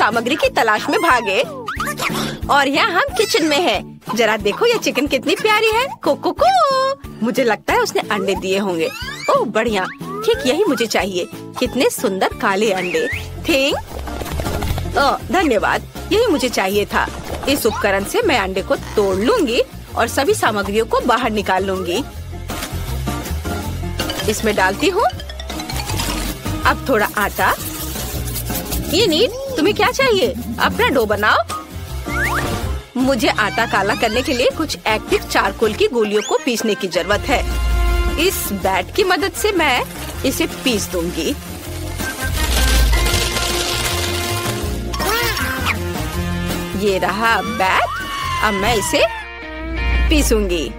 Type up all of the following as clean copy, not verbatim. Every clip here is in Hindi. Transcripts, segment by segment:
सामग्री की तलाश में भागे और यहाँ हम किचन में हैं। जरा देखो ये चिकन कितनी प्यारी है। को मुझे लगता है उसने अंडे दिए होंगे। ओह बढ़िया, ठीक यही मुझे चाहिए। कितने सुंदर काले अंडे। थिंग धन्यवाद, यही मुझे चाहिए था। इस उपकरण से मैं अंडे को तोड़ लूंगी और सभी सामग्रियों को बाहर निकाल लूंगी। इसमें डालती हूँ। अब थोड़ा आटा। ये नीट, तुम्हें क्या चाहिए? अपना डो बनाओ। मुझे आटा काला करने के लिए कुछ एक्टिव चारकोल की गोलियों को पीसने की जरूरत है। इस बैट की मदद से मैं इसे पीस दूंगी। ये रहा बैट। अब मैं इसे पीसूंगी।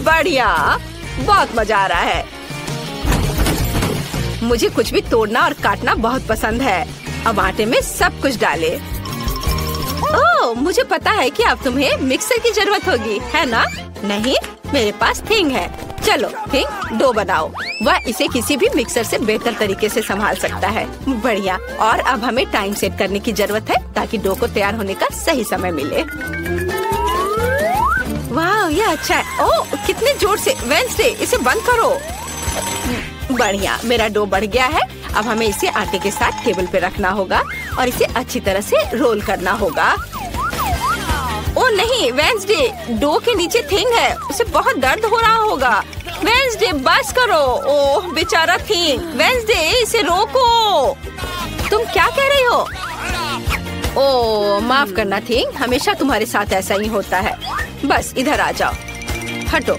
बढ़िया, बहुत मजा आ रहा है। मुझे कुछ भी तोड़ना और काटना बहुत पसंद है। अब आटे में सब कुछ डाले। ओह, मुझे पता है कि अब तुम्हें मिक्सर की जरूरत होगी, है ना? नहीं, मेरे पास थिंग है। चलो थिंग, डो बनाओ। वह इसे किसी भी मिक्सर से बेहतर तरीके से संभाल सकता है। बढ़िया। और अब हमें टाइम सेट करने की जरूरत है ताकि डो को तैयार होने का सही समय मिले। वाह, ये अच्छा है। ओह, कितने जोर से। वेंसडे, इसे बंद करो। बढ़िया, मेरा डो बढ़ गया है। अब हमें इसे आटे के साथ टेबल पे रखना होगा और इसे अच्छी तरह से रोल करना होगा। ओह नहीं वेंसडे, डो के नीचे थिंग है, उसे बहुत दर्द हो रहा होगा। वेंसडे बस करो। ओह बेचारा थिंग। वेंसडे, इसे रोको। तुम क्या कह रही हो? ओह माफ करना थिंग, हमेशा तुम्हारे साथ ऐसा ही होता है। बस इधर आ जाओ। हटो।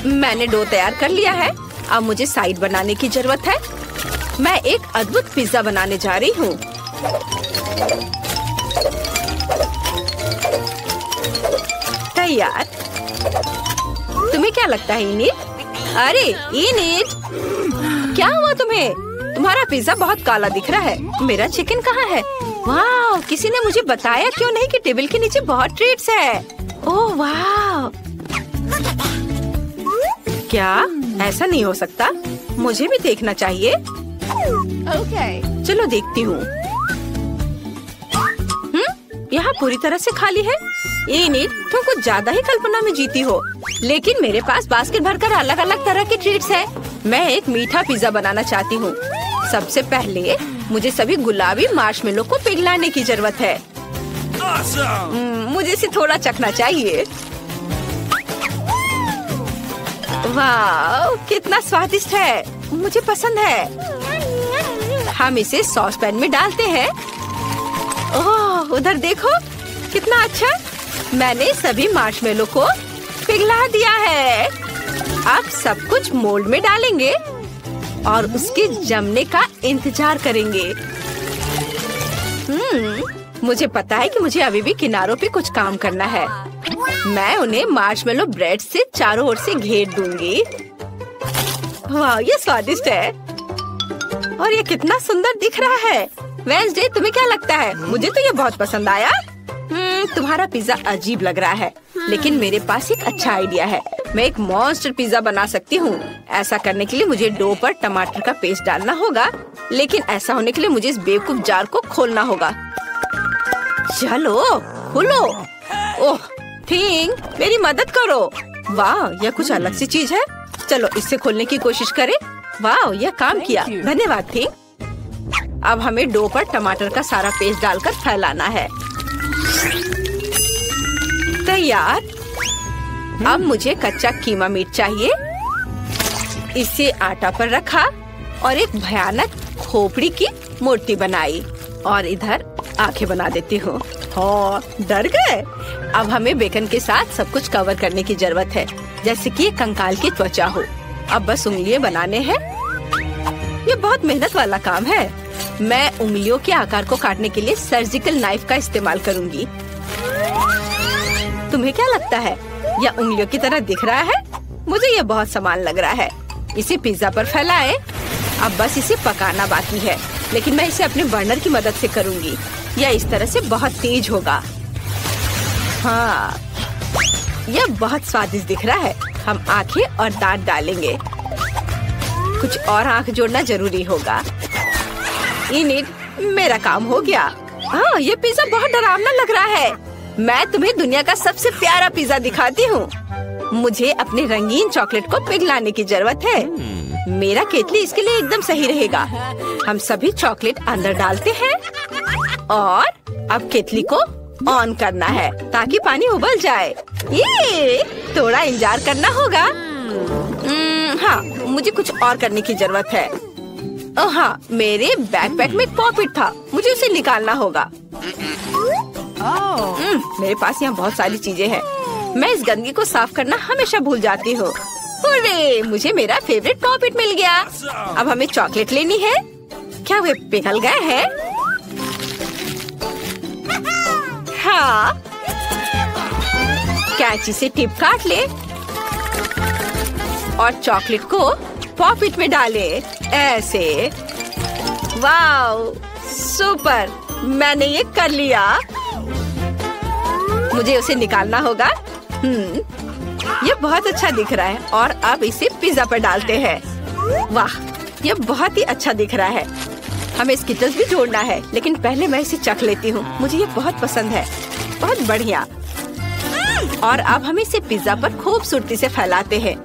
मैंने डो तैयार कर लिया है। अब मुझे साइड बनाने की जरूरत है। मैं एक अद्भुत पिज्जा बनाने जा रही हूँ। तैयार। तुम्हें क्या लगता है इनीट? अरे इनीट, क्या हुआ तुम्हें? तुम्हारा पिज्जा बहुत काला दिख रहा है। मेरा चिकन कहाँ है? वाह, किसी ने मुझे बताया क्यों नहीं कि टेबल के नीचे बहुत ट्रीट्स है। ओह वाह, क्या ऐसा नहीं हो सकता? मुझे भी देखना चाहिए। चलो देखती हूँ। यहाँ पूरी तरह से खाली है। ये नीट, तुम कुछ ज्यादा ही कल्पना में जीती हो। लेकिन मेरे पास बास्केट भरकर अलग अलग तरह के ट्रीट्स है। मैं एक मीठा पिज्जा बनाना चाहती हूँ। सबसे पहले मुझे सभी गुलाबी मार्शमेलो को पिघलाने की जरूरत है। मुझे इसे थोड़ा चखना चाहिए। वाह, कितना स्वादिष्ट है। मुझे पसंद है। हम इसे सॉस पैन में डालते हैं। ओह उधर देखो, कितना अच्छा। मैंने सभी मार्शमेलो को पिघला दिया है। अब सब कुछ मोल्ड में डालेंगे और उसके जमने का इंतजार करेंगे। मुझे पता है कि मुझे अभी भी किनारों पे कुछ काम करना है। मैं उन्हें मार्शमेलो ब्रेड से चारों ओर से घेर दूंगी। वाह, ये स्वादिष्ट है और ये कितना सुंदर दिख रहा है। वेंसडे, तुम्हें क्या लगता है? मुझे तो ये बहुत पसंद आया। तुम्हारा पिज्जा अजीब लग रहा है, लेकिन मेरे पास एक अच्छा आइडिया है। मैं एक मॉन्स्टर पिज्जा बना सकती हूँ। ऐसा करने के लिए मुझे डो पर टमाटर का पेस्ट डालना होगा, लेकिन ऐसा होने के लिए मुझे इस बेवकूफ जार को खोलना होगा। चलो खोलो। ओह थिंग, मेरी मदद करो। वाह, यह कुछ अलग सी चीज है। चलो इससे खोलने की कोशिश करें। वाह, यह काम किया। धन्यवाद थिंग। अब हमें डो पर टमाटर का सारा पेस्ट डालकर फैलाना है। तैयार। अब मुझे कच्चा कीमा मीट चाहिए। इसे आटा पर रखा और एक भयानक खोपड़ी की मूर्ति बनाई और इधर आंखें बना देती हूँ। डर गए? अब हमें बेकन के साथ सब कुछ कवर करने की जरूरत है, जैसे कि कंकाल की त्वचा हो। अब बस उंगलियां बनाने हैं। ये बहुत मेहनत वाला काम है। मैं उंगलियों के आकार को काटने के लिए सर्जिकल नाइफ का इस्तेमाल करूंगी। तुम्हें क्या लगता है? यह उंगलियों की तरह दिख रहा है? मुझे यह बहुत समान लग रहा है। इसे पिज्जा पर फैलाएं। अब बस इसे पकाना बाकी है, लेकिन मैं इसे अपने बर्नर की मदद से करूंगी। यह इस तरह से बहुत तेज होगा। हाँ, यह बहुत स्वादिष्ट दिख रहा है। हम आंखें और दांत डालेंगे। कुछ और आंख जोड़ना जरूरी होगा। इनिट, मेरा काम हो गया। हाँ, ये पिज्जा बहुत डरावना लग रहा है। मैं तुम्हें दुनिया का सबसे प्यारा पिज्जा दिखाती हूँ। मुझे अपने रंगीन चॉकलेट को पिघलाने की जरूरत है। मेरा केतली इसके लिए एकदम सही रहेगा। हम सभी चॉकलेट अंदर डालते हैं और अब केतली को ऑन करना है ताकि पानी उबल जाए। ये थोड़ा इंतजार करना होगा। हाँ, मुझे कुछ और करने की जरूरत है। हाँ, मेरे बैकपैक में एक पॉकेट था, मुझे उसे निकालना होगा। मेरे पास यहाँ बहुत सारी चीजें हैं। मैं इस गंदगी को साफ करना हमेशा भूल जाती हूँ। हुर्रे, मुझे मेरा फेवरेट पॉकेट मिल गया। अब हमें चॉकलेट लेनी है। क्या वे पिघल गए हैं? हाँ, कैंची से टिप काट ले और चॉकलेट को पॉकेट में डाले। ऐसे। Wow, super! मैंने ये कर लिया। मुझे उसे निकालना होगा। ये बहुत अच्छा दिख रहा है और अब इसे पिज्जा पर डालते हैं। वाह, ये बहुत ही अच्छा दिख रहा है। हमें स्किटल्स भी जोड़ना है, लेकिन पहले मैं इसे चख लेती हूँ। मुझे ये बहुत पसंद है। बहुत बढ़िया। और अब हम इसे पिज्जा पर खूबसूरती से फैलाते हैं।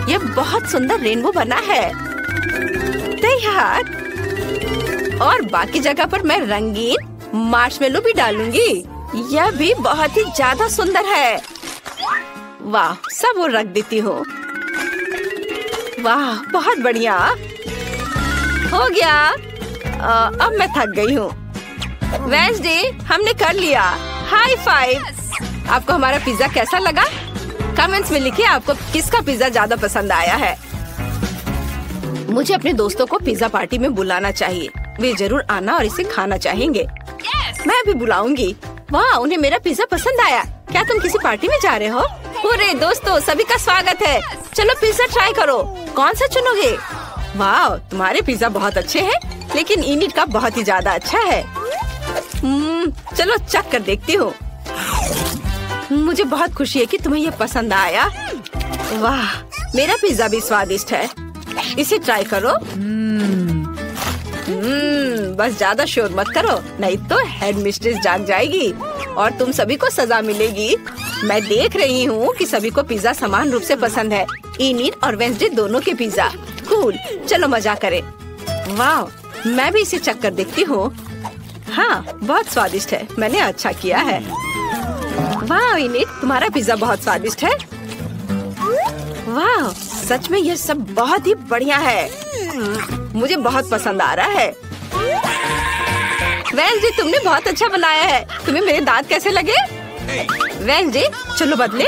ये बहुत सुंदर रेनबो बना है। तैयार। और बाकी जगह पर मैं रंगीन मार्शमेलो भी डालूंगी। यह भी बहुत ही ज्यादा सुंदर है। वाह, सब वो रख देती हूँ। वाह, बहुत बढ़िया हो गया। अब मैं थक गई हूँ। वेडनेसडे, हमने कर लिया। High five. आपको हमारा पिज्जा कैसा लगा? कमेंट्स में लिखिए आपको किसका पिज्जा ज्यादा पसंद आया है। मुझे अपने दोस्तों को पिज्जा पार्टी में बुलाना चाहिए। वे जरूर आना और इसे खाना चाहेंगे। मैं भी बुलाऊंगी। वाह, उन्हें मेरा पिज्जा पसंद आया। क्या तुम किसी पार्टी में जा रहे हो? अरे दोस्तों, सभी का स्वागत है। चलो पिज्जा ट्राई करो। कौन सा चुनोगे? वाह, तुम्हारे पिज्जा बहुत अच्छे हैं, लेकिन इनिट का बहुत ही ज्यादा अच्छा है। चलो चख कर देखती हूँ। मुझे बहुत खुशी है कि तुम्हें ये पसंद आया। वाह, मेरा पिज्जा भी स्वादिष्ट है। इसे ट्राई करो। बस ज्यादा शोर मत करो, नहीं तो हेड मिस्ट्रेस जाग जाएगी और तुम सभी को सजा मिलेगी। मैं देख रही हूँ कि सभी को पिज्जा समान रूप से पसंद है। इनिट और वेडनेसडे दोनों के पिज्जा। कूल, चलो मजा करें। वाह, मैं भी इसे चख कर देखती हूँ। हाँ, बहुत स्वादिष्ट है। मैंने अच्छा किया है। वाह इनिट, तुम्हारा पिज्जा बहुत स्वादिष्ट है। वाह, सच में ये सब बहुत ही बढ़िया है। मुझे बहुत पसंद आ रहा है। वेडनेसडे, तुमने बहुत अच्छा बनाया है। तुम्हें मेरे दांत कैसे लगे? वेडनेसडे, चलो बदले।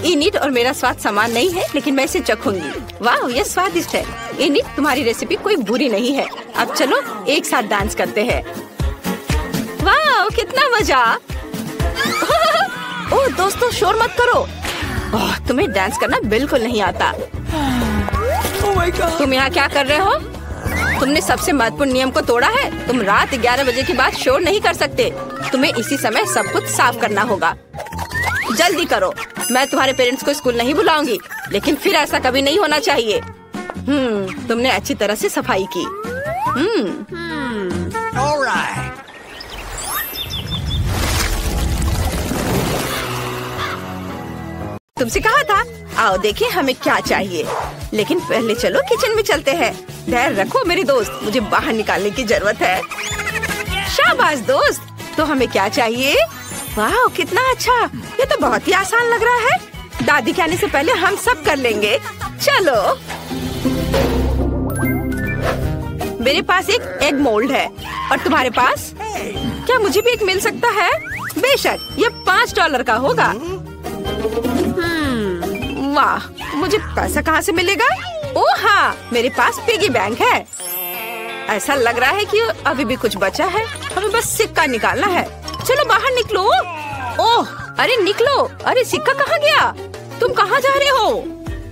इनिट और मेरा स्वाद समान नहीं है, लेकिन मैं इसे चखूंगी। वाह, ये स्वादिष्ट है। इनिट, तुम्हारी रेसिपी कोई बुरी नहीं है। अब चलो एक साथ डांस करते हैं। वाह, कितना मजा। ओह दोस्तों, शोर मत करो। ओह, तुम्हें डांस करना बिल्कुल नहीं आता। तुम यहाँ क्या कर रहे हो? तुमने सबसे महत्वपूर्ण नियम को तोड़ा है। तुम रात 11 बजे के बाद शोर नहीं कर सकते। तुम्हें इसी समय सब कुछ साफ करना होगा। जल्दी करो। मैं तुम्हारे पेरेंट्स को स्कूल नहीं बुलाऊंगी, लेकिन फिर ऐसा कभी नहीं होना चाहिए। तुमने अच्छी तरह से सफाई की। तुमसे कहा था। आओ देखें हमें क्या चाहिए। लेकिन पहले चलो किचन में चलते हैं। धैर्य रखो मेरे दोस्त, मुझे बाहर निकालने की जरूरत है। शाबाश दोस्त। तो हमें क्या चाहिए? वाह, कितना अच्छा। ये तो बहुत ही आसान लग रहा है। दादी के आने से पहले हम सब कर लेंगे। चलो। मेरे पास एक एग मोल्ड है और तुम्हारे पास? क्या मुझे भी एक मिल सकता है? बेशक, ये $5 का होगा। वाह, मुझे पैसा कहाँ से मिलेगा? ओह हाँ, मेरे पास पिगी बैंक है। ऐसा लग रहा है कि अभी भी कुछ बचा है। हमें बस सिक्का निकालना है। चलो बाहर निकलो। ओह, अरे निकलो। अरे सिक्का कहाँ गया? तुम कहाँ जा रहे हो?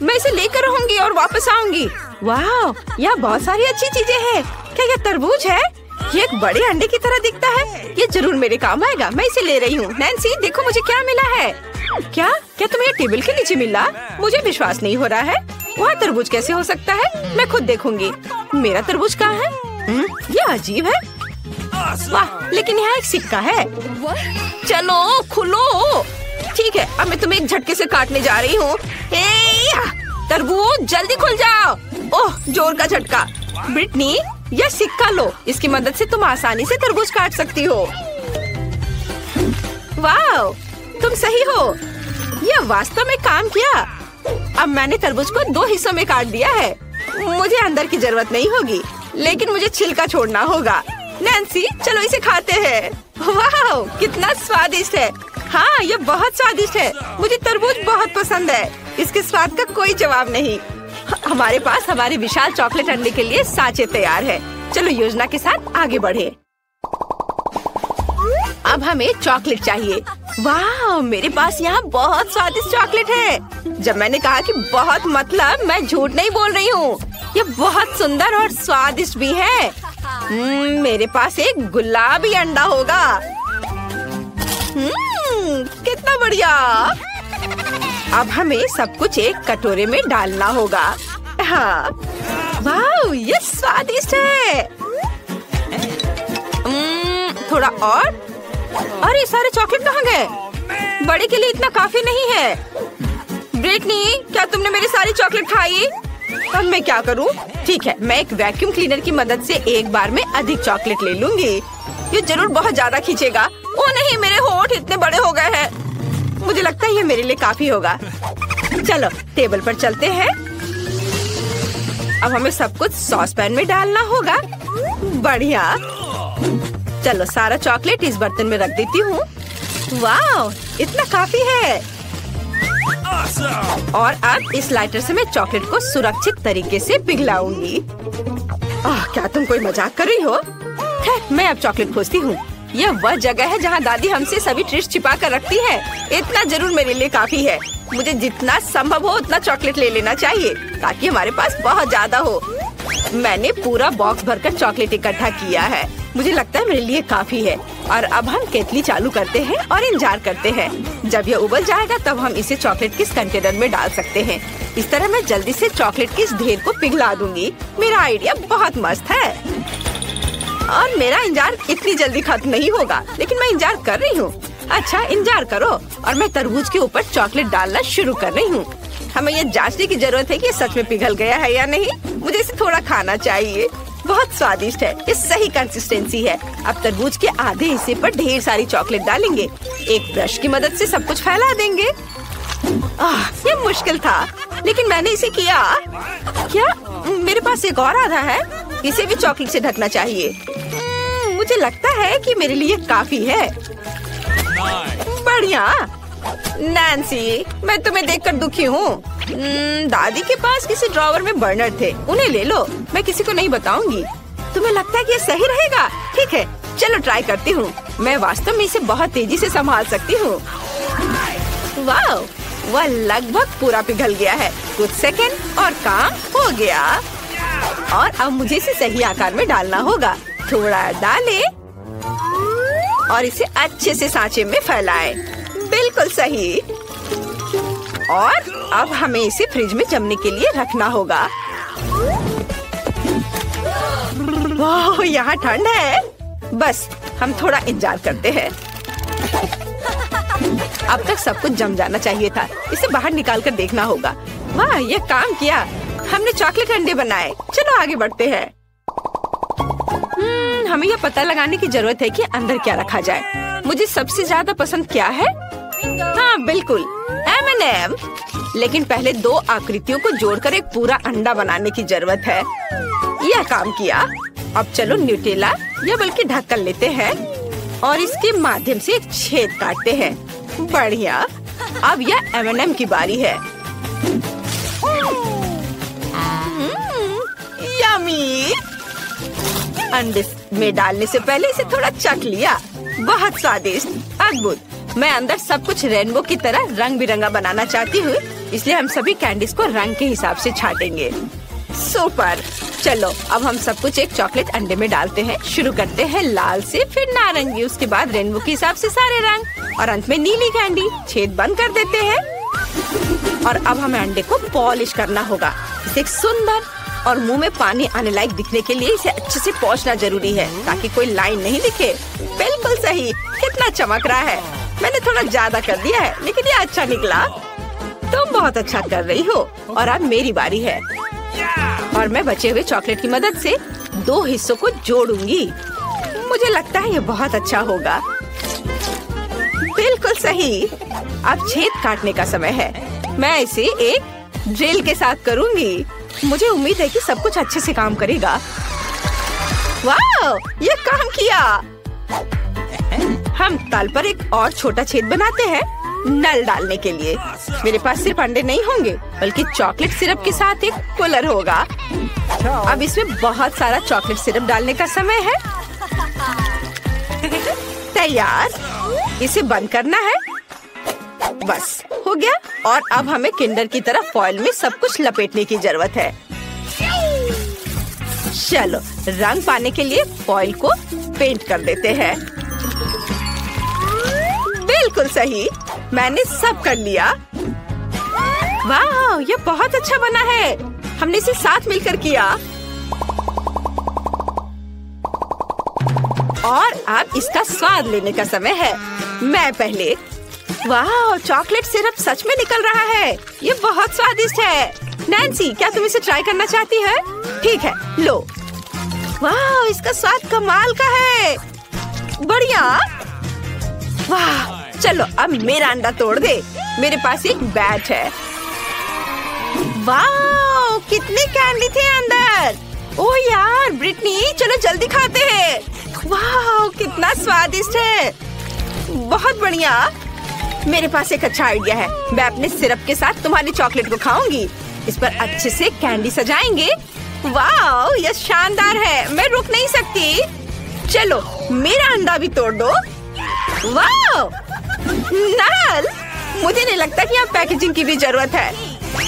मैं इसे लेकर रहूंगी और वापस आऊंगी। वाह, यहाँ बहुत सारी अच्छी चीजें हैं। क्या ये तरबूज है? ये एक बड़े अंडे की तरह दिखता है। ये जरूर मेरे काम आएगा। मैं इसे ले रही हूँ। नैन्सी देखो मुझे क्या मिला है। क्या क्या तुम्हें टेबल के नीचे मिला? मुझे विश्वास नहीं हो रहा है। वहाँ तरबूज कैसे हो सकता है? मैं खुद देखूंगी। मेरा तरबूज कहाँ है? ये अजीब है। वाह, लेकिन यहाँ एक सिक्का है। चलो खुलो। ठीक है, अब मैं तुम्हें एक झटके से काटने जा रही हूँ। तरबूज जल्दी खुल जाओ। ओह, जोर का झटका। ब्रिटनी, यह सिक्का लो। इसकी मदद से तुम आसानी से तरबूज काट सकती हो। वाह, तुम सही हो। यह वास्तव में काम किया। अब मैंने तरबूज को 2 हिस्सों में काट दिया है। मुझे अंदर की जरूरत नहीं होगी, लेकिन मुझे छिलका छोड़ना होगा। नैन्सी चलो इसे खाते हैं। वाह, कितना स्वादिष्ट है। हाँ, ये बहुत स्वादिष्ट है। मुझे तरबूज बहुत पसंद है। इसके स्वाद का कोई जवाब नहीं। हमारे पास हमारे विशाल चॉकलेट अंडे के लिए सांचे तैयार है। चलो योजना के साथ आगे बढ़े। अब हमें चॉकलेट चाहिए। वाह, मेरे पास यहाँ बहुत स्वादिष्ट चॉकलेट है। जब मैंने कहा कि बहुत, मतलब मैं झूठ नहीं बोल रही हूँ। ये बहुत सुंदर और स्वादिष्ट भी है। मेरे पास एक गुलाबी अंडा होगा। कितना बढ़िया। अब हमें सब कुछ एक कटोरे में डालना होगा। हाँ, वाह, ये स्वादिष्ट है। थोड़ा और। अरे सारे चॉकलेट कहाँ गए? बड़े के लिए इतना काफी नहीं है। ब्रिटनी, क्या तुमने मेरी सारी चॉकलेट खाई? अब मैं क्या करूँ? ठीक है, मैं एक वैक्यूम क्लीनर की मदद से एक बार में अधिक चॉकलेट ले लूंगी। ये जरूर बहुत ज्यादा खींचेगा। ओ नहीं, मेरे होंठ इतने बड़े हो गए हैं। मुझे लगता है ये मेरे लिए काफी होगा। चलो टेबल पर चलते हैं। अब हमें सब कुछ सॉस पैन में डालना होगा। बढ़िया। चलो सारा चॉकलेट इस बर्तन में रख देती हूँ। वाह, इतना काफी है। और अब इस लाइटर से मैं चॉकलेट को सुरक्षित तरीके से पिघलाऊंगी। क्या तुम कोई मजाक कर रही हो? मैं अब चॉकलेट खोजती हूँ। यह वह जगह है जहाँ दादी हमसे सभी ट्रिक्स छिपा कर रखती है। इतना जरूर मेरे लिए काफी है। मुझे जितना संभव हो उतना चॉकलेट ले लेना चाहिए ताकि हमारे पास बहुत ज्यादा हो। मैंने पूरा बॉक्स भरकर चॉकलेट इकट्ठा किया है। मुझे लगता है मेरे लिए काफी है। और अब हम केतली चालू करते हैं और इंतजार करते हैं। जब यह उबल जाएगा तब हम इसे चॉकलेट के इस कंटेनर में डाल सकते हैं। इस तरह मैं जल्दी से चॉकलेट के इस ढेर को पिघला दूंगी। मेरा आइडिया बहुत मस्त है और मेरा इंतजार इतनी जल्दी खत्म नहीं होगा, लेकिन मैं इंतजार कर रही हूँ। अच्छा, इंतजार करो। और मैं तरबूज के ऊपर चॉकलेट डालना शुरू कर रही हूँ। हमें ये जांचने की जरूरत है कि ये सच में पिघल गया है या नहीं। मुझे इसे थोड़ा खाना चाहिए। बहुत स्वादिष्ट है। ये सही कंसिस्टेंसी है। अब तरबूज के आधे हिस्से पर ढेर सारी चॉकलेट डालेंगे। एक ब्रश की मदद से सब कुछ फैला देंगे। ये मुश्किल था, लेकिन मैंने इसे किया। क्या मेरे पास एक और आधा है? इसे भी चॉकलेट से ढकना चाहिए। मुझे लगता है कि मेरे लिए काफी है। बढ़िया। नैन्सी, मैं तुम्हें देखकर दुखी हूँ। दादी के पास किसी ड्रॉवर में बर्नर थे, उन्हें ले लो। मैं किसी को नहीं बताऊंगी। तुम्हें लगता है कि ये सही रहेगा? ठीक है, चलो ट्राई करती हूँ। मैं वास्तव में इसे बहुत तेजी से संभाल सकती हूँ। वाह, वह लगभग पूरा पिघल गया है। कुछ सेकंड और काम हो गया। और अब मुझे इसे सही आकार में डालना होगा। थोड़ा डालें और इसे अच्छे से सांचे में फैलाएं। बिल्कुल सही। और अब हमें इसे फ्रिज में जमने के लिए रखना होगा। वाह, यहाँ ठंड है। बस हम थोड़ा इंतजार करते हैं। अब तक सब कुछ जम जाना चाहिए था। इसे बाहर निकाल कर देखना होगा। वाह, ये काम किया। हमने चॉकलेट अंडे बनाए। चलो आगे बढ़ते हैं। हमें यह पता लगाने की जरूरत है कि अंदर क्या रखा जाए। मुझे सबसे ज्यादा पसंद क्या है? हाँ बिल्कुल, M&M। लेकिन पहले 2 आकृतियों को जोड़कर एक पूरा अंडा बनाने की जरूरत है। यह काम किया। अब चलो न्यूटेला या बल्कि ढक्कन लेते हैं और इसके माध्यम से एक छेद काटते हैं। बढ़िया। अब यह M&M की बारी है। यम्मी। अंडे में डालने से पहले इसे थोड़ा चख लिया। बहुत स्वादिष्ट, अद्भुत। मैं अंदर सब कुछ रेनबो की तरह रंग बिरंगा बनाना चाहती हूँ, इसलिए हम सभी कैंडीज को रंग के हिसाब से छाटेंगे। सुपर। चलो अब हम सब कुछ एक चॉकलेट अंडे में डालते हैं। शुरू करते हैं लाल से, फिर नारंगी, उसके बाद रेनबो के हिसाब से सारे रंग और अंत में नीली कैंडी। छेद बंद कर देते हैं और अब हमें अंडे को पॉलिश करना होगा। इसे एक सुंदर और मुंह में पानी आने लायक दिखने के लिए इसे अच्छे से पोंछना जरूरी है ताकि कोई लाइन नहीं दिखे। बिल्कुल सही, कितना चमक रहा है। मैंने थोड़ा ज्यादा कर दिया है लेकिन ये अच्छा निकला। तुम बहुत अच्छा कर रही हो और अब मेरी बारी है और मैं बचे हुए चॉकलेट की मदद से 2 हिस्सों को जोड़ूंगी। मुझे लगता है ये बहुत अच्छा होगा। बिल्कुल सही। अब छेद काटने का समय है। मैं इसे एक ड्रिल के साथ करूंगी। मुझे उम्मीद है कि सब कुछ अच्छे से काम करेगा। वाह, ये काम किया। हम तल पर एक और छोटा छेद बनाते हैं नल डालने के लिए। मेरे पास सिर्फ अंडे नहीं होंगे बल्कि चॉकलेट सिरप के साथ एक कूलर होगा। अब इसमें बहुत सारा चॉकलेट सिरप डालने का समय है। तैयार। इसे बंद करना है। बस हो गया। और अब हमें किंडर की तरह फॉइल में सब कुछ लपेटने की जरूरत है। चलो रंग पाने के लिए फॉइल को पेंट कर देते हैं। बिल्कुल सही, मैंने सब कर लिया। वाह, ये बहुत अच्छा बना है। हमने इसे साथ मिलकर किया। और अब इसका स्वाद लेने का समय है। मैं पहले। वाह, चॉकलेट सिरप सच में निकल रहा है। ये बहुत स्वादिष्ट है। नैन्सी, क्या तुम इसे ट्राई करना चाहती है? ठीक है, लो। वाह, इसका स्वाद कमाल का है। बढ़िया। वाह, चलो अब मेरा अंडा तोड़ दे। मेरे पास एक बैट है। वाह, कितनी कैंडी थे अंदर। ओह यार ब्रिटनी, चलो जल्दी खाते हैं। वाह, कितना स्वादिष्ट है। बहुत बढ़िया। मेरे पास एक अच्छा आइडिया है। मैं अपने सिरप के साथ तुम्हारी चॉकलेट को खाऊंगी। इस पर अच्छे से कैंडी सजाएंगे। वाह, यह शानदार है। मैं रुक नहीं सकती। चलो मेरा अंडा भी तोड़ दो। वाह, नल, मुझे नहीं लगता कि यहाँ पैकेजिंग की भी जरूरत है।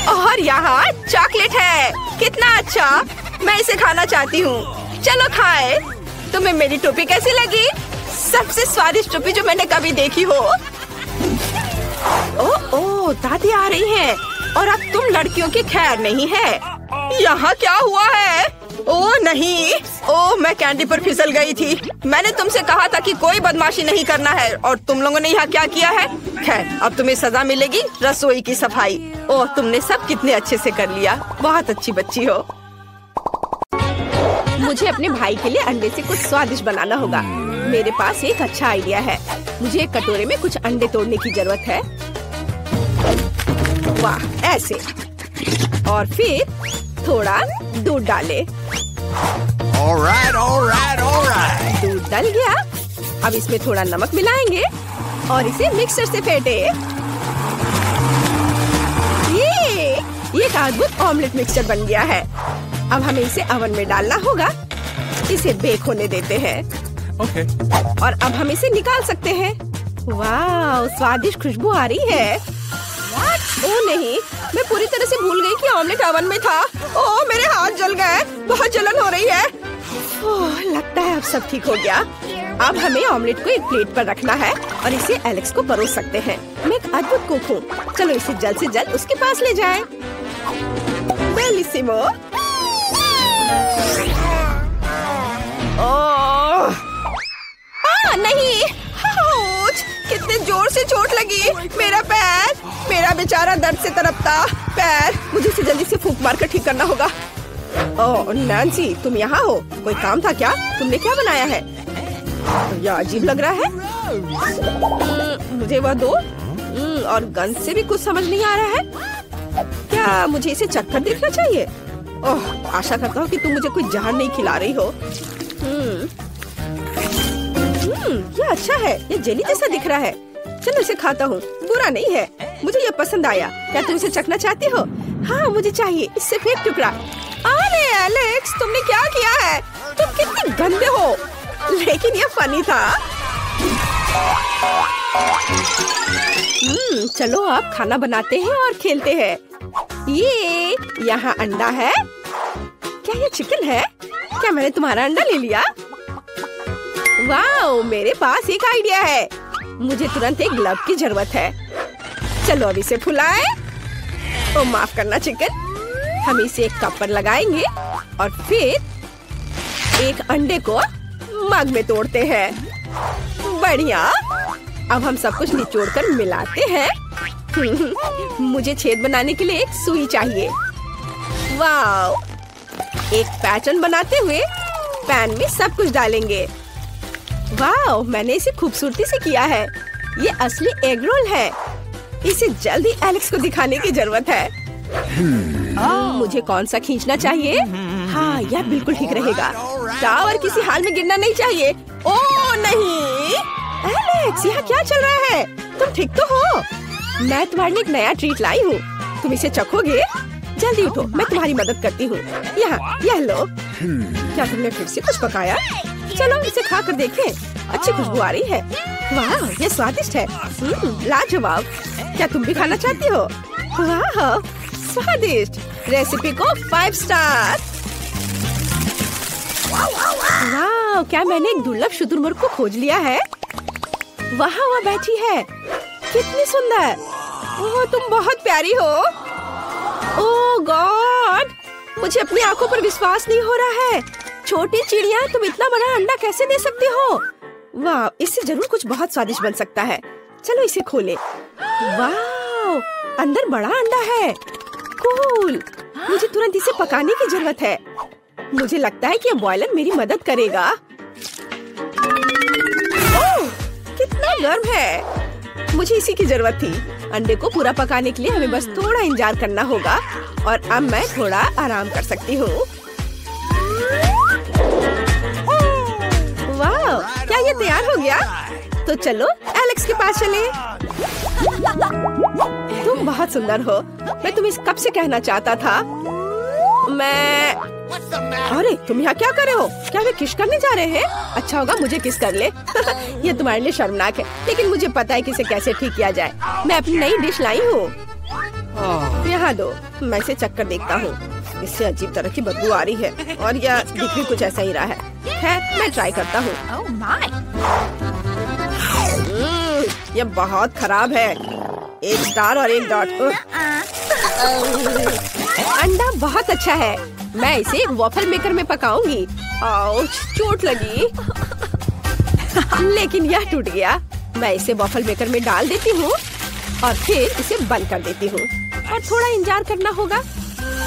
और यहाँ चॉकलेट है। कितना अच्छा। मैं इसे खाना चाहती हूँ। चलो खाए। तुम्हें मेरी टोपी कैसी लगी? सबसे स्वादिष्ट टोपी जो मैंने कभी देखी हो। ओह, दादी आ रही हैं। और अब तुम लड़कियों की खैर नहीं है। यहाँ क्या हुआ है? ओह नहीं, ओह मैं कैंडी पर फिसल गई थी। मैंने तुमसे कहा था कि कोई बदमाशी नहीं करना है और तुम लोगों ने यहाँ क्या किया है? खैर, अब तुम्हें सजा मिलेगी। रसोई की सफाई। ओह, तुमने सब कितने अच्छे से कर लिया। बहुत अच्छी बच्ची हो। मुझे अपने भाई के लिए अंडे से कुछ स्वादिष्ट बनाना होगा। मेरे पास एक अच्छा आइडिया है। मुझे एक कटोरे में कुछ अंडे तोड़ने की जरूरत है। वाह, ऐसे। और फिर थोड़ा दूध डाले। Alright, alright, alright. दूध डल गया। अब इसमें थोड़ा नमक मिलाएंगे और इसे मिक्सर से फेंटे। ये एक अद्भुत ऑमलेट मिक्सचर बन गया है। अब हमें इसे ओवन में डालना होगा। इसे बेक होने देते हैं। Okay. और अब हम इसे निकाल सकते हैं। वाह, स्वादिष्ट खुशबू आ रही है। ओह नहीं, मैं पूरी तरह से भूल गई कि ऑमलेट ओवन में था। ओह, मेरे हाथ जल गए। बहुत जलन हो रही है। ओह, लगता है अब सब ठीक हो गया। अब हमें ऑमलेट को एक प्लेट पर रखना है और इसे एलेक्स को परोस सकते हैं। मैं एक अद्भुत कुक हूँ। चलो इसे जल्द से जल्द उसके पास ले जाएं। बेलिसिमो। नहीं, कितने जोर से चोट लगी। मेरा पैर, मेरा बेचारा दर्द से तड़पता पैर। मुझे इसे जल्दी से फूंक मार कर ठीक करना होगा। ओह नैन्सी, तुम यहाँ हो? कोई काम था क्या? तुमने क्या बनाया है? यह अजीब लग रहा है। मुझे वह दो। और गंध से भी कुछ समझ नहीं आ रहा है। क्या मुझे इसे चखकर देखना चाहिए? ओह, आशा करता हूँ कि तुम मुझे कोई जहर नहीं खिला रही हो। ये अच्छा है। ये जेली जैसा दिख रहा है। चलो इसे खाता हूँ। बुरा नहीं है। मुझे ये पसंद आया। क्या तुम इसे चखना चाहती हो? हाँ, मुझे चाहिए। इससे फेंक टुकड़ा। अरे एलेक्स, तुमने क्या किया है? तुम कितने गंदे हो। लेकिन ये फनी था। चलो अब खाना बनाते हैं और खेलते हैं। ये यहाँ अंडा है क्या ये चिकन है? क्या मैंने तुम्हारा अंडा ले लिया? वाओ, मेरे पास एक आइडिया है। मुझे तुरंत एक ग्लव की जरूरत है। चलो अब इसे फुलाएं। ओ माफ करना चिकन। हम इसे एक कप पर लगाएंगे और फिर एक अंडे को मग में तोड़ते हैं। बढ़िया। अब हम सब कुछ निचोड़कर मिलाते हैं। मुझे छेद बनाने के लिए एक सुई चाहिए। वाओ, एक पैटर्न बनाते हुए पैन में सब कुछ डालेंगे। वाओ, मैंने इसे खूबसूरती से किया है। ये असली एग रोल है। इसे जल्दी एलेक्स को दिखाने की जरूरत है। मुझे कौन सा खींचना चाहिए? हाँ, यह बिल्कुल ठीक रहेगा। टावर किसी हाल में गिरना नहीं चाहिए। ओह नहीं, एलेक्स, यहाँ क्या चल रहा है? तुम ठीक तो हो? मैं तुम्हारे लिए एक नया ट्रीट लाई हूँ। तुम इसे चखोगे? जल्दी उठो, मैं तुम्हारी मदद करती हूँ। यहाँ, यह लो। क्या तुमने फिर से कुछ पकाया? चलो इसे खा कर देखें। अच्छी खुशबू आ रही है। वाह, ये स्वादिष्ट है। लाजवाब। क्या तुम भी खाना चाहती हो? वाह, स्वादिष्ट। रेसिपी को 5 स्टार। वाह, क्या मैंने एक दुर्लभ शुतुरमुर्ग को खोज लिया है? वहाँ वह बैठी है। कितनी सुंदर। ओह, तुम बहुत प्यारी हो। ओह गॉड, मुझे अपनी आंखों पर विश्वास नहीं हो रहा है। छोटी चिड़िया, तुम इतना बड़ा अंडा कैसे दे सकती हो? वाह, इससे जरूर कुछ बहुत स्वादिष्ट बन सकता है। चलो इसे खोलें। वाह, अंदर बड़ा अंडा है। कूल। मुझे तुरंत इसे पकाने की जरूरत है। मुझे लगता है कि यह बॉयलर मेरी मदद करेगा। ओह, कितना गर्म है। मुझे इसी की जरूरत थी। अंडे को पूरा पकाने के लिए हमें बस थोड़ा इंतजार करना होगा और अब मैं थोड़ा आराम कर सकती हूँ। वाह, क्या ये तैयार हो गया? तो चलो एलेक्स के पास चले। तुम बहुत सुंदर हो। मैं तुम्हें कब से कहना चाहता था। अरे तुम यहाँ क्या कर रहे हो? क्या वे किस करने जा रहे हैं? अच्छा होगा मुझे किस कर ले। ये तुम्हारे लिए शर्मनाक है, लेकिन मुझे पता है कि इसे कैसे ठीक किया जाए। मैं अपनी नई डिश लाई हूँ। यहाँ दो, मैं इसे चक्कर देखता हूँ। इससे अजीब तरह की बदबू आ रही है और यह दिख भी कुछ ऐसा ही रहा है। मैं ट्राई करता हूँ। यह बहुत खराब है। 1 स्टार और 1 डॉट। अंडा बहुत अच्छा है। मैं इसे वॉफल मेकर में पकाऊंगी। आउच, चोट लगी। लेकिन यह टूट गया। मैं इसे वॉफल मेकर में डाल देती हूँ और फिर इसे बंद कर देती हूँ और थोड़ा इंतजार करना होगा।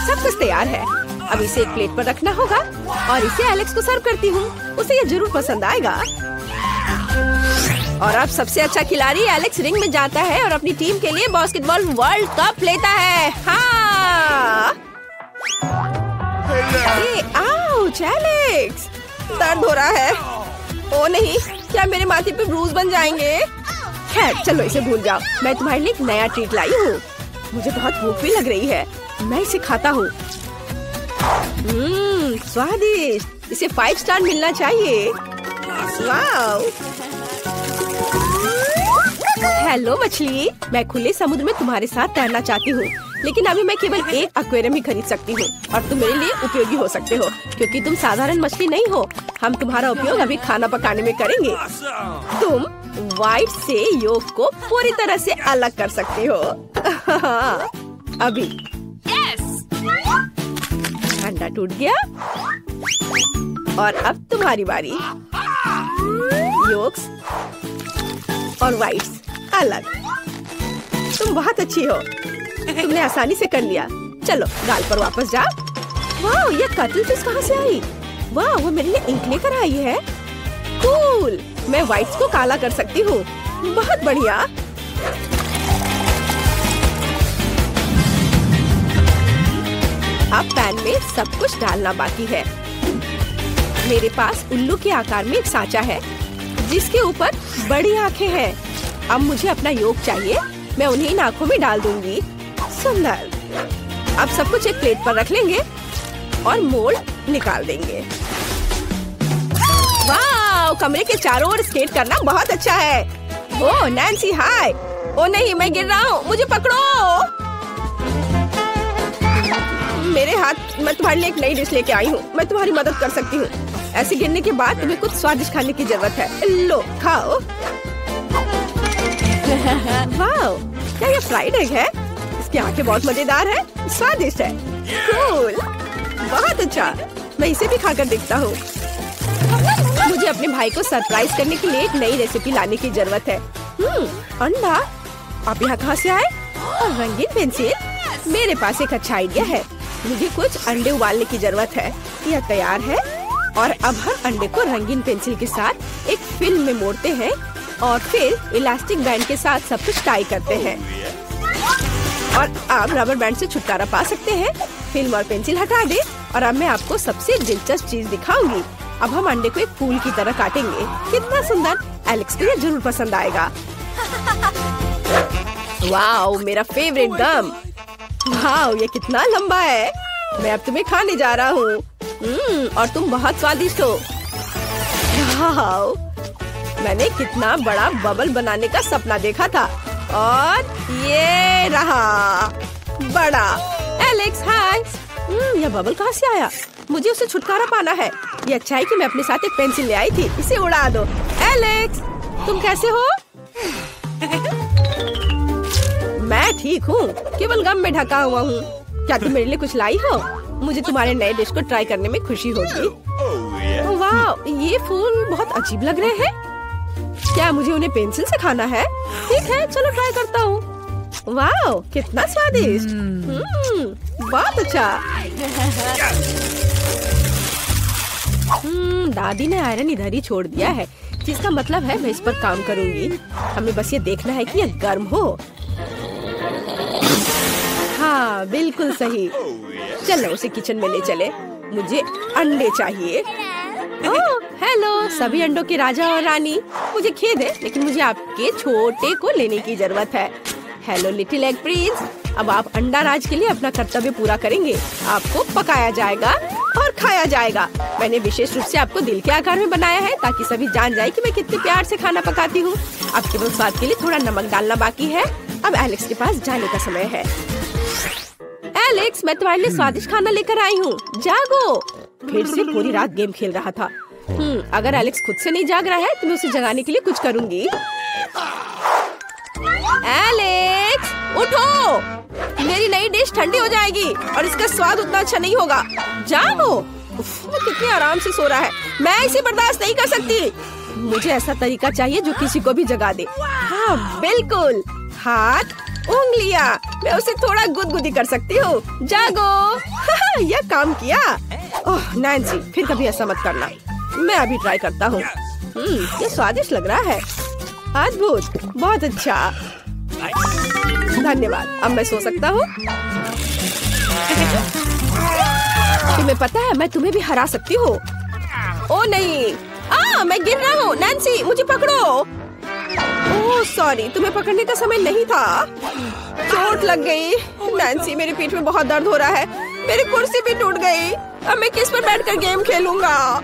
सब कुछ तैयार है। अब इसे एक प्लेट पर रखना होगा और इसे एलेक्स को सर्व करती हूँ। उसे यह जरूर पसंद आएगा। और अब सबसे अच्छा खिलाड़ी एलेक्स रिंग में जाता है और अपनी टीम के लिए बास्केटबॉल वर्ल्ड कप लेता है। हाँ। आउच, एलेक्स, दर्द हो रहा है। ओ नहीं, क्या मेरे माथे पे ब्रूज बन जाएंगे? खैर चलो इसे भूल जाओ। मैं तुम्हारे लिए एक नया ट्रीट लाई हूँ। मुझे बहुत भूख भी लग रही है। मैं इसे खाता हूँ। स्वादिष्ट। इसे 5 स्टार मिलना चाहिए। वाओ। हेलो मछली, मैं खुले समुद्र में तुम्हारे साथ तैरना चाहती हूँ, लेकिन अभी मैं केवल एक एक्वेरियम ही खरीद सकती हूँ और तुम मेरे लिए उपयोगी हो सकते हो क्योंकि तुम साधारण मछली नहीं हो। हम तुम्हारा उपयोग अभी खाना पकाने में करेंगे। तुम व्हाइट से योक को पूरी तरह से अलग कर सकते हो। अभी अंडा टूट गया और अब तुम्हारी बारी। योक्स और व्हाइट्स अलग। तुम बहुत अच्छी हो। तुमने आसानी से कर लिया। चलो गाल पर वापस जाओ। वाह, ये कटल फिश कहाँ से आई? वाह, वो मेरे लिए इंक लेकर आई है। कूल। मैं व्हाइट्स को काला कर सकती हूँ। बहुत बढ़िया। अब पैन में सब कुछ डालना बाकी है। मेरे पास उल्लू के आकार में एक सांचा है जिसके ऊपर बड़ी आंखें हैं। अब मुझे अपना योग चाहिए। मैं उन्हें इन आंखों में डाल दूंगी। सुंदर। अब सब कुछ एक प्लेट पर रख लेंगे और मोल्ड निकाल देंगे। वाह, कमरे के चारों ओर स्केट करना बहुत अच्छा है। ओह नैन्सी, हाय। ओ नहीं, मैं गिर रहा हूँ, मुझे पकड़ो। मेरे हाथ, मैं तुम्हारे लिए एक नई डिश लेके आई हूँ। मैं तुम्हारी मदद कर सकती हूँ। ऐसे गिरने के बाद तुम्हें कुछ स्वादिष्ट खाने की जरूरत है। लो खाओ। वाओ, क्या ये फ्राइड एग है? इसकी आंखें बहुत मजेदार है, स्वादिष्ट है। कूल, बहुत अच्छा। मैं इसे भी खाकर देखता हूँ। मुझे अपने भाई को सरप्राइज करने के लिए एक नई रेसिपी लाने की जरूरत है। अंडा? आप यहाँ कहाँ से आए? और रंगीन पेंसिल? मेरे पास एक अच्छा आइडिया है। मुझे कुछ अंडे उबालने की जरूरत है। यह तैयार है और अब हम अंडे को रंगीन पेंसिल के साथ एक फिल्म में मोड़ते हैं और फिर इलास्टिक बैंड के साथ सब कुछ टाई करते हैं। और अब रबर बैंड से छुटकारा पा सकते हैं। फिल्म और पेंसिल हटा दे और अब मैं आपको सबसे दिलचस्प चीज दिखाऊंगी। अब हम अंडे को एक फूल की तरह काटेंगे। कितना सुंदर! एलेक्स को ये जरूर पसंद आएगा। वाओ, मेरा फेवरेट गम। वाओ, ये कितना लंबा है। मैं अब तुम्हें खाने जा रहा हूँ। और तुम बहुत स्वादिष्ट हो। वाओ, मैंने कितना बड़ा बबल बनाने का सपना देखा था और ये रहा बड़ा। एलेक्स हाय। यह बबल कहाँ से आया? मुझे उसे छुटकारा पाना है। ये अच्छा है कि मैं अपने साथ एक पेंसिल ले आई थी। इसे उड़ा दो। एलेक्स, तुम कैसे हो? मैं ठीक हूँ, केवल गम में ढका हुआ हूँ। क्या तुम मेरे लिए कुछ लाई हो? मुझे तुम्हारे नए डिश को ट्राई करने में खुशी होगी। वाह, ये फूल बहुत अजीब लग रहे हैं। क्या मुझे उन्हें पेंसिल से खाना है? ठीक है, चलो ट्राई करता हूँ। वाह, कितना स्वादिष्ट। बहुत अच्छा। दादी ने आयरन इधर ही छोड़ दिया है, जिसका मतलब है मैं इस पर काम करूंगी। हमें बस ये देखना है कि यह गर्म हो। हाँ, बिल्कुल सही। चलो उसे किचन में ले चले। मुझे अंडे चाहिए। ओह, हेलो सभी अंडों के राजा और रानी। मुझे खेद है, लेकिन मुझे आपके छोटे को लेने की जरूरत है। Hello little egg Prince. अब आप अंडा राज के लिए अपना कर्तव्य पूरा करेंगे। आपको पकाया जाएगा और खाया जाएगा। मैंने विशेष रूप से आपको दिल के आकार में बनाया है ताकि सभी जान जाए कि मैं कितने प्यार से खाना पकाती हूँ। अब केवल स्वाद के लिए थोड़ा नमक डालना बाकी है। अब एलेक्स के पास जाने का समय है। एलेक्स, मैं तुम्हारे लिए स्वादिष्ट खाना लेकर आई हूँ। जागो। फिर से पूरी रात गेम खेल रहा था। अगर एलेक्स खुद से नहीं जाग रहा है तो मैं उसे जगाने के लिए कुछ करूँगी। एलेक्स, उठो। मेरी नई डिश ठंडी हो जाएगी और इसका स्वाद उतना अच्छा नहीं होगा। जागो। वो कितने आराम से सो रहा है। मैं इसे बर्दाश्त नहीं कर सकती। मुझे ऐसा तरीका चाहिए जो किसी को भी जगा दे। हाँ, बिल्कुल। हाथ, उंगलियां। मैं उसे थोड़ा गुदगुदी कर सकती हूँ। जागो। यह काम किया। ओह नैन्सी, फिर कभी ऐसा मत करना। मैं अभी ट्राई करता हूँ। ये स्वादिष्ट लग रहा है। अद्भुत, बहुत अच्छा। धन्यवाद। अब मैं सो सकता हूँ। तुम्हें पता है मैं तुम्हें भी हरा सकती हूँ। ओ नहीं, मैं गिर रहा हूँ। नैन्सी, मुझे पकड़ो। ओह सॉरी, तुम्हें पकड़ने का समय नहीं था। चोट लग गई। नैन्सी, मेरी पीठ में बहुत दर्द हो रहा है। मेरी कुर्सी भी टूट गई। अब मैं किस पर बैठकर गेम खेलूंगा?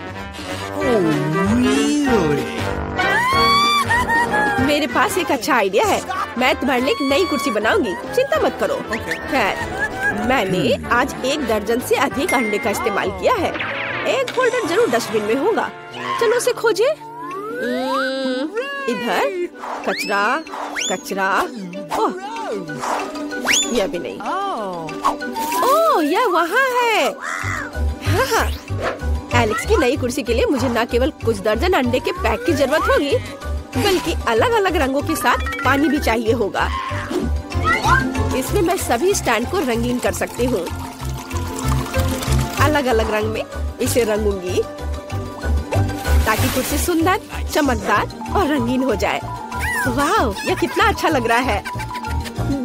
मेरे पास एक अच्छा आइडिया है। मैं तुम्हारे लिए एक नई कुर्सी बनाऊंगी। चिंता मत करो। खैर, मैंने आज 1 दर्जन से अधिक अंडे का इस्तेमाल किया है। एक होल्डर जरूर डस्टबिन में होगा। चलो उसे खोजे। इधर कचरा, कचरा। ओह, यह भी नहीं। ओह, यह वहाँ है। हाँ, एलेक्स की नई कुर्सी के लिए मुझे न केवल कुछ दर्जन अंडे के पैक की जरूरत होगी, बल्कि अलग अलग रंगों के साथ पानी भी चाहिए होगा। इसमें मैं सभी स्टैंड को रंगीन कर सकती हूँ। अलग अलग रंग में इसे रंगूंगी ताकि कुर्सी सुंदर, चमकदार और रंगीन हो जाए। वाह, यह कितना अच्छा लग रहा है।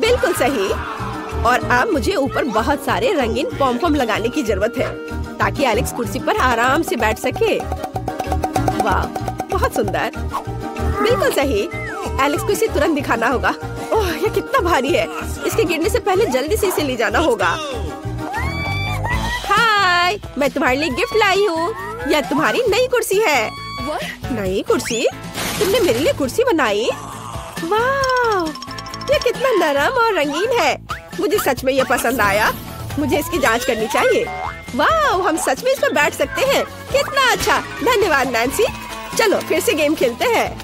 बिल्कुल सही। और अब मुझे ऊपर बहुत सारे रंगीन पॉम-पॉम लगाने की जरूरत है ताकि एलेक्स कुर्सी पर आराम से बैठ सके। वाह, बहुत सुंदर। बिल्कुल सही। एलेक्स को इसे तुरंत दिखाना होगा। ओह, यह कितना भारी है। इसके गिरने से पहले जल्दी से इसे ले जाना होगा। हाय, मैं तुम्हारे लिए गिफ्ट लाई हूँ। यह तुम्हारी नई कुर्सी है। नई कुर्सी? तुमने मेरे लिए कुर्सी बनाई? वाह, यह कितना नरम और रंगीन है। मुझे सच में यह पसंद आया। मुझे इसकी जांच करनी चाहिए। वाह, हम सच में इस पर बैठ सकते हैं। कितना अच्छा, धन्यवाद नैन्सी। चलो फिर से गेम खेलते हैं।